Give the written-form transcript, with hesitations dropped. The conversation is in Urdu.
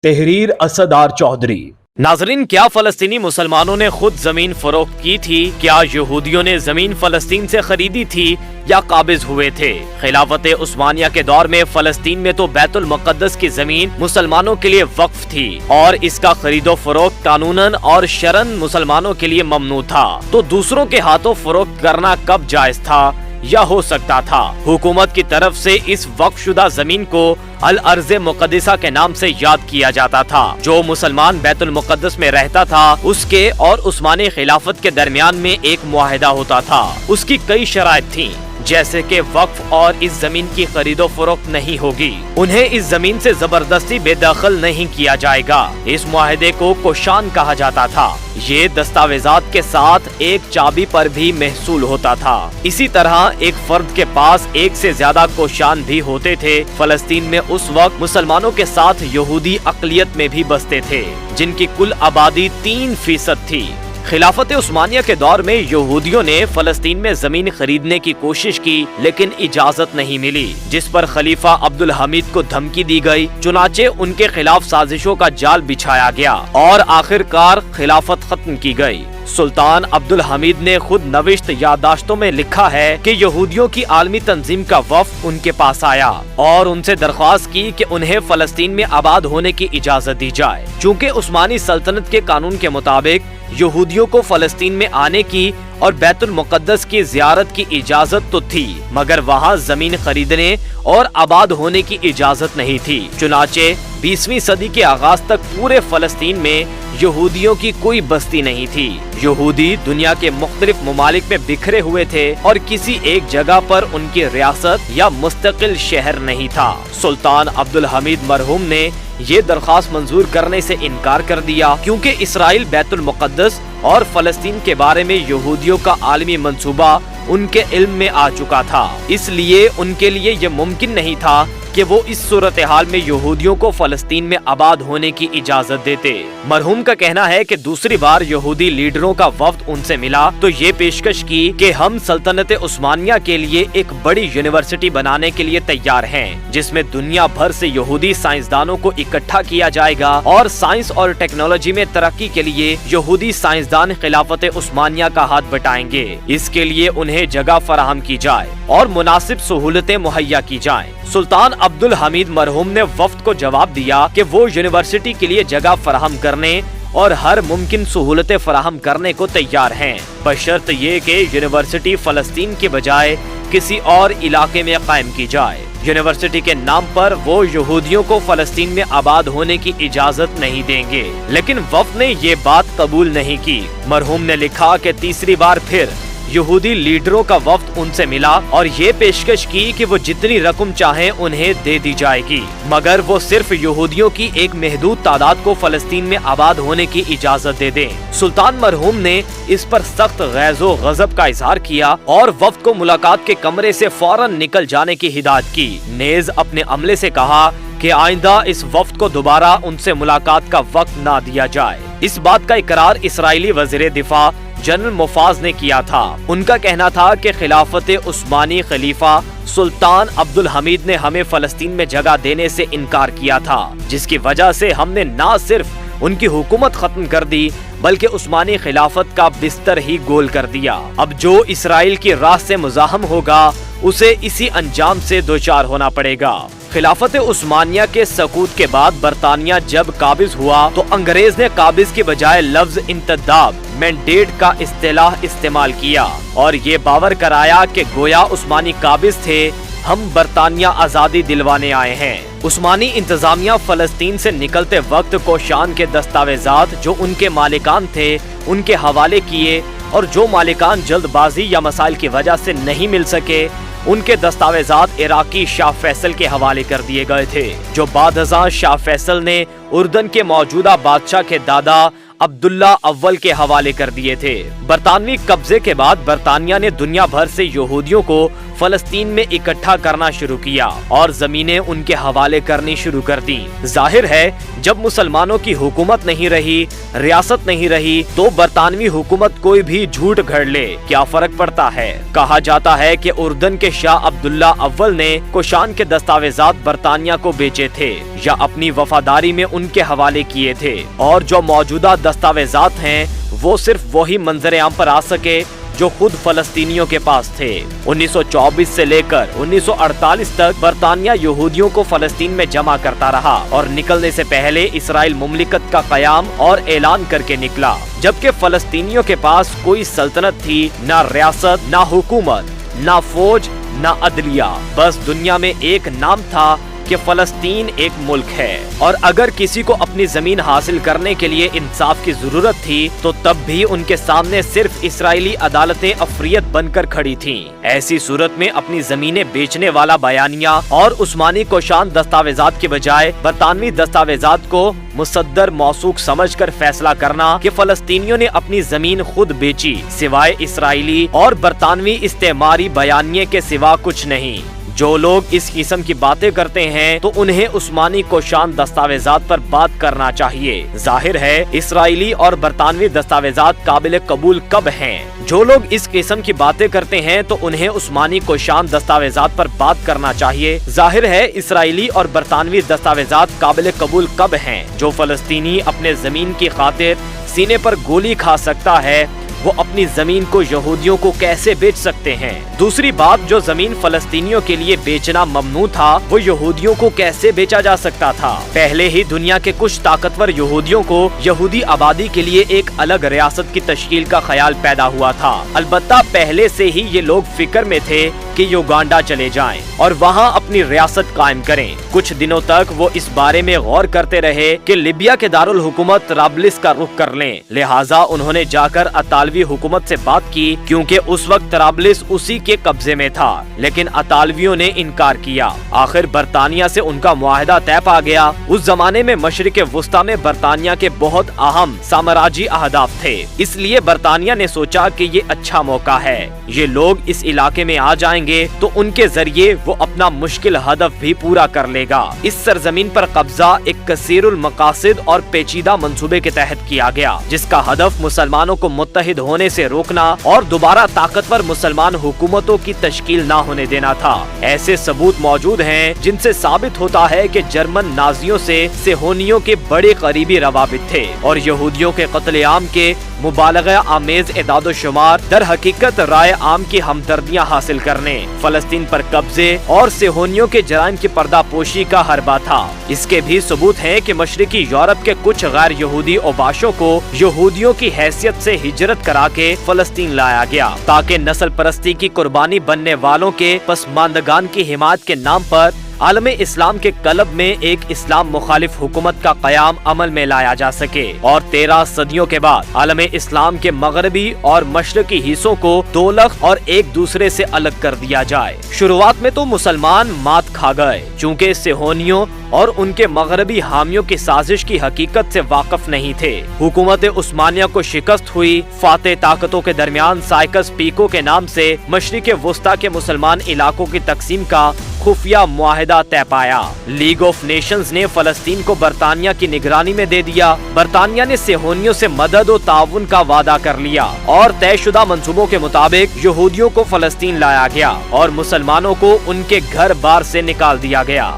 تحریر اسدار چودھری۔ ناظرین، کیا فلسطینی مسلمانوں نے خود زمین فروخت کی تھی؟ کیا یہودیوں نے زمین فلسطین سے خریدی تھی یا قابض ہوئے تھے؟ خلافت عثمانیہ کے دور میں فلسطین میں تو بیت المقدس کی زمین مسلمانوں کے لیے وقف تھی اور اس کا خرید و فروخت قانوناً اور شرعاً مسلمانوں کے لیے ممنوع تھا، تو دوسروں کے ہاتھوں فروخت کرنا کب جائز تھا یا ہو سکتا تھا؟ حکومت کی طرف سے اس وقف شدہ زمین کو الارض مقدسہ کے نام سے یاد کیا جاتا تھا۔ جو مسلمان بیت المقدس میں رہتا تھا اس کے اور عثمانی خلافت کے درمیان میں ایک معاہدہ ہوتا تھا۔ اس کی کئی شرائط تھیں، جیسے کہ وقف اور اس زمین کی خرید و فروخت نہیں ہوگی، انہیں اس زمین سے زبردستی بے دخل نہیں کیا جائے گا۔ اس معاہدے کو کوشان کہا جاتا تھا۔ یہ دستاویزات کے ساتھ ایک چابی پر بھی محصول ہوتا تھا۔ اسی طرح ایک فرد کے پاس ایک سے زیادہ کوشان بھی ہوتے تھے۔ فلسطین میں اس وقت مسلمانوں کے ساتھ یہودی اقلیت میں بھی بستے تھے، جن کی کل آبادی 3% تھی۔ خلافت عثمانیہ کے دور میں یہودیوں نے فلسطین میں زمین خریدنے کی کوشش کی، لیکن اجازت نہیں ملی، جس پر خلیفہ عبدالحمید کو دھمکی دی گئی۔ چنانچہ ان کے خلاف سازشوں کا جال بچھایا گیا اور آخرکار خلافت ختم کی گئی۔ سلطان عبدالحمید نے خود نوشت یادداشتوں میں لکھا ہے کہ یہودیوں کی عالمی تنظیم کا وفد ان کے پاس آیا اور ان سے درخواست کی کہ انہیں فلسطین میں آباد ہونے کی اجازت دی جائے، چونکہ عثمانی سلطنت کے قانون کے مطابق یہودیوں کو فلسطین میں آنے کی اور بیت المقدس کی زیارت کی اجازت تو تھی، مگر وہاں زمین خریدنے اور آباد ہونے کی اجازت نہیں تھی۔ چنانچہ 20ویں صدی کے آغاز تک پورے فلسطین میں یہودیوں کی کوئی بستی نہیں تھی۔ یہودی دنیا کے مختلف ممالک میں بکھرے ہوئے تھے اور کسی ایک جگہ پر ان کی ریاست یا مستقل شہر نہیں تھا۔ سلطان عبدالحمید مرحوم نے یہ درخواست منظور کرنے سے انکار کر دیا، کیونکہ اسرائیل، بیت المقدس اور فلسطین کے بارے میں یہودیوں کا عالمی منصوبہ ان کے علم میں آ چکا تھا۔ اس لیے ان کے لیے یہ ممکن نہیں تھا کہ وہ اس صورتحال میں یہودیوں کو فلسطین میں آباد ہونے کی اجازت دیتے۔ مرحوم کا کہنا ہے کہ دوسری بار یہودی لیڈروں کا وفد ان سے ملا تو یہ پیشکش کی کہ ہم سلطنت عثمانیہ کے لیے ایک بڑی یونیورسٹی بنانے کے لیے تیار ہیں، جس میں دنیا بھر سے یہودی سائنسدانوں کو اکٹھا کیا جائے گا اور سائنس اور ٹیکنالوجی میں ترقی کے لیے یہودی سائنسدان خلافت عثمانیہ کا ہاتھ بٹائیں گے۔ اس کے لیے انہیں جگہ فراہم کی جائے اور مناسب سہولتیں مہیا کی جائیں۔ سلطان عبدالحمید مرحوم نے وفد کو جواب دیا کہ وہ یونیورسٹی کے لیے جگہ فراہم کرنے اور ہر ممکن سہولتیں فراہم کرنے کو تیار ہیں، بشرط یہ کہ یونیورسٹی فلسطین کے بجائے کسی اور علاقے میں قائم کی جائے۔ یونیورسٹی کے نام پر وہ یہودیوں کو فلسطین میں آباد ہونے کی اجازت نہیں دیں گے، لیکن وفد نے یہ بات قبول نہیں کی۔ مرحوم نے لکھا کہ تیسری بار پھر یہودی لیڈروں کا وفد ان سے ملا اور یہ پیشکش کی کہ وہ جتنی رقم چاہیں انہیں دے دی جائے گی، مگر وہ صرف یہودیوں کی ایک محدود تعداد کو فلسطین میں آباد ہونے کی اجازت دے دیں۔ سلطان مرحوم نے اس پر سخت غیظ و غضب کا اظہار کیا اور وفد کو ملاقات کے کمرے سے فوراً نکل جانے کی ہدایت کی۔ نیز اپنے عملے سے کہا کہ آئندہ اس وفد کو دوبارہ ان سے ملاقات کا وقت نہ دیا جائے۔ اس بات کا اقرار اسرائیلی وزیر دفاع جنرل مفاز نے کیا تھا۔ ان کا کہنا تھا کہ خلافت عثمانی خلیفہ سلطان عبدالحمید نے ہمیں فلسطین میں جگہ دینے سے انکار کیا تھا، جس کی وجہ سے ہم نے نہ صرف ان کی حکومت ختم کر دی بلکہ عثمانی خلافت کا بستر ہی گول کر دیا۔ اب جو اسرائیل کی راہ سے مزاحم ہوگا اسے اسی انجام سے دوچار ہونا پڑے گا۔ خلافت عثمانیہ کے سقوط کے بعد برطانیہ جب قابض ہوا تو انگریز نے قابض کے بجائے لفظ انتداب مینڈیٹ کا اصطلاح استعمال کیا اور یہ باور کرایا کہ گویا عثمانی قابض تھے، ہم برطانیہ آزادی دلوانے آئے ہیں۔ عثمانی انتظامیہ فلسطین سے نکلتے وقت کوشان کے دستاویزات جو ان کے مالکان تھے ان کے حوالے کیے، اور جو مالکان جلد بازی یا مسائل کی وجہ سے نہیں مل سکے ان کے دستاویزات عراقی شاہ فیصل کے حوالے کر دیے گئے تھے، جو بعد ازاں شاہ فیصل نے اردن کے موجودہ بادشاہ کے دادا عبداللہ اول کے حوالے کر دیے تھے۔ برطانوی قبضے کے بعد برطانیہ نے دنیا بھر سے یہودیوں کو فلسطین میں اکٹھا کرنا شروع کیا اور زمینیں ان کے حوالے کرنی شروع کر دی۔ ظاہر ہے جب مسلمانوں کی حکومت نہیں رہی، ریاست نہیں رہی، تو برطانوی حکومت کوئی بھی جھوٹ گھڑ لے، کیا فرق پڑتا ہے؟ کہا جاتا ہے کہ اردن کے شاہ عبداللہ اول نے کوشان کے دستاویزات برطانیہ کو بیچے تھے یا اپنی وفاداری میں ان کے حوالے کیے تھے، اور جو موجودہ دستاویزات ہیں وہ صرف وہی منظر عام پر آ سکے جو خود فلسطینیوں کے پاس تھے۔ 1924 سے لے کر 1948 تک برطانیہ یہودیوں کو فلسطین میں جمع کرتا رہا اور نکلنے سے پہلے اسرائیل مملکت کا قیام اور اعلان کر کے نکلا، جبکہ فلسطینیوں کے پاس کوئی سلطنت تھی، نہ ریاست، نہ حکومت، نہ فوج، نہ عدلیہ، بس دنیا میں ایک نام تھا کہ فلسطین ایک ملک ہے۔ اور اگر کسی کو اپنی زمین حاصل کرنے کے لیے انصاف کی ضرورت تھی تو تب بھی ان کے سامنے صرف اسرائیلی عدالتیں افریت بن کر کھڑی تھیں۔ ایسی صورت میں اپنی زمینیں بیچنے والا بیانیہ اور عثمانی کوشان دستاویزات کے بجائے برطانوی دستاویزات کو مصدر موثوق سمجھ کر فیصلہ کرنا کہ فلسطینیوں نے اپنی زمین خود بیچی، سوائے اسرائیلی اور برطانوی استعماری بیانیے کے سوا کچھ نہیں۔ جو لوگ اس قسم کی باتیں کرتے ہیں تو انہیں عثمانی کوشان دستاویزات پر بات کرنا چاہیے۔ ظاہر ہے اسرائیلی اور برطانوی دستاویزات قابل قبول کب ہیں؟ جو لوگ اس قسم کی باتیں کرتے ہیں تو انہیں عثمانی کوشان دستاویزات پر بات کرنا چاہیے۔ ظاہر ہے اسرائیلی اور برطانوی دستاویزات قابل قبول کب ہیں؟ جو فلسطینی اپنے زمین کی خاطر سینے پر گولی کھا سکتا ہے، وہ اپنی زمین کو یہودیوں کو کیسے بیچ سکتے ہیں؟ دوسری بات، جو زمین فلسطینیوں کے لیے بیچنا ممنوع تھا وہ یہودیوں کو کیسے بیچا جا سکتا تھا؟ پہلے ہی دنیا کے کچھ طاقتور یہودیوں کو یہودی آبادی کے لیے ایک الگ ریاست کی تشکیل کا خیال پیدا ہوا تھا۔ البتہ پہلے سے ہی یہ لوگ فکر میں تھے کہ یوگانڈا چلے جائیں اور وہاں اپنی ریاست قائم کریں۔ کچھ دنوں تک وہ اس بارے میں غور کرتے رہے کہ لیبیا کے دارالحکومت طرابلس کا رخ کر لیں، لہٰذا انہوں نے جا کر اطالوی حکومت سے بات کی، کیونکہ اس وقت طرابلس اسی کے قبضے میں تھا، لیکن اطالویوں نے انکار کیا۔ آخر برطانیہ سے ان کا معاہدہ طے پا گیا۔ اس زمانے میں مشرق وسطی میں برطانیہ کے بہت اہم سامراجی اہداف تھے، اس لیے برطانیہ نے سوچا کہ یہ اچھا موقع ہے، یہ لوگ اس علاقے میں آ جائیں گے تو ان کے ذریعے وہ اپنا مشکل ہدف بھی پورا کر لے گا۔ اس سرزمین پر قبضہ ایک کثیر المقاصد اور پیچیدہ منصوبے کے تحت کیا گیا، جس کا ہدف مسلمانوں کو متحد ہونے سے روکنا اور دوبارہ طاقتور مسلمان حکومتوں کی تشکیل نہ ہونے دینا تھا۔ ایسے ثبوت موجود ہیں جن سے ثابت ہوتا ہے کہ جرمن نازیوں سے صہیونیوں کے بڑے قریبی روابط تھے اور یہودیوں کے قتل عام کے مبالغہ آمیز اعداد و شمار در حقیقت رائے عام کی ہمدردیاں حاصل کرنے، فلسطین پر قبضے اور صہیونیوں کے جرائم کی پردہ پوشی کا حربہ تھا۔ اس کے بھی ثبوت ہیں کہ مشرقی یورپ کے کچھ غیر یہودی اوباشوں کو یہودیوں کی حیثیت سے ہجرت کرا کے فلسطین لایا گیا، تاکہ نسل پرستی کی قربانی بننے والوں کے پسماندگان کی حمایت کے نام پر عالم اسلام کے قلب میں ایک اسلام مخالف حکومت کا قیام عمل میں لایا جا سکے اور 13 صدیوں کے بعد عالم اسلام کے مغربی اور مشرقی حصوں کو دو لخت اور ایک دوسرے سے الگ کر دیا جائے۔ شروعات میں تو مسلمان مات کھا گئے، چونکہ صہیونیوں اور ان کے مغربی حامیوں کی سازش کی حقیقت سے واقف نہیں تھے۔ حکومت عثمانیہ کو شکست ہوئی۔ فاتح طاقتوں کے درمیان سائکس پیکو کے نام سے مشرق وسطی کے مسلمان علاقوں کی تقسیم کا خفیہ معاہدہ طے پایا۔ لیگ آف نیشنز نے فلسطین کو برطانیہ کی نگرانی میں دے دیا۔ برطانیہ نے صہیونیوں سے مدد و تعاون کا وعدہ کر لیا اور طے شدہ منصوبوں کے مطابق یہودیوں کو فلسطین لایا گیا اور مسلمانوں کو ان کے گھر بار سے نکال دیا گیا۔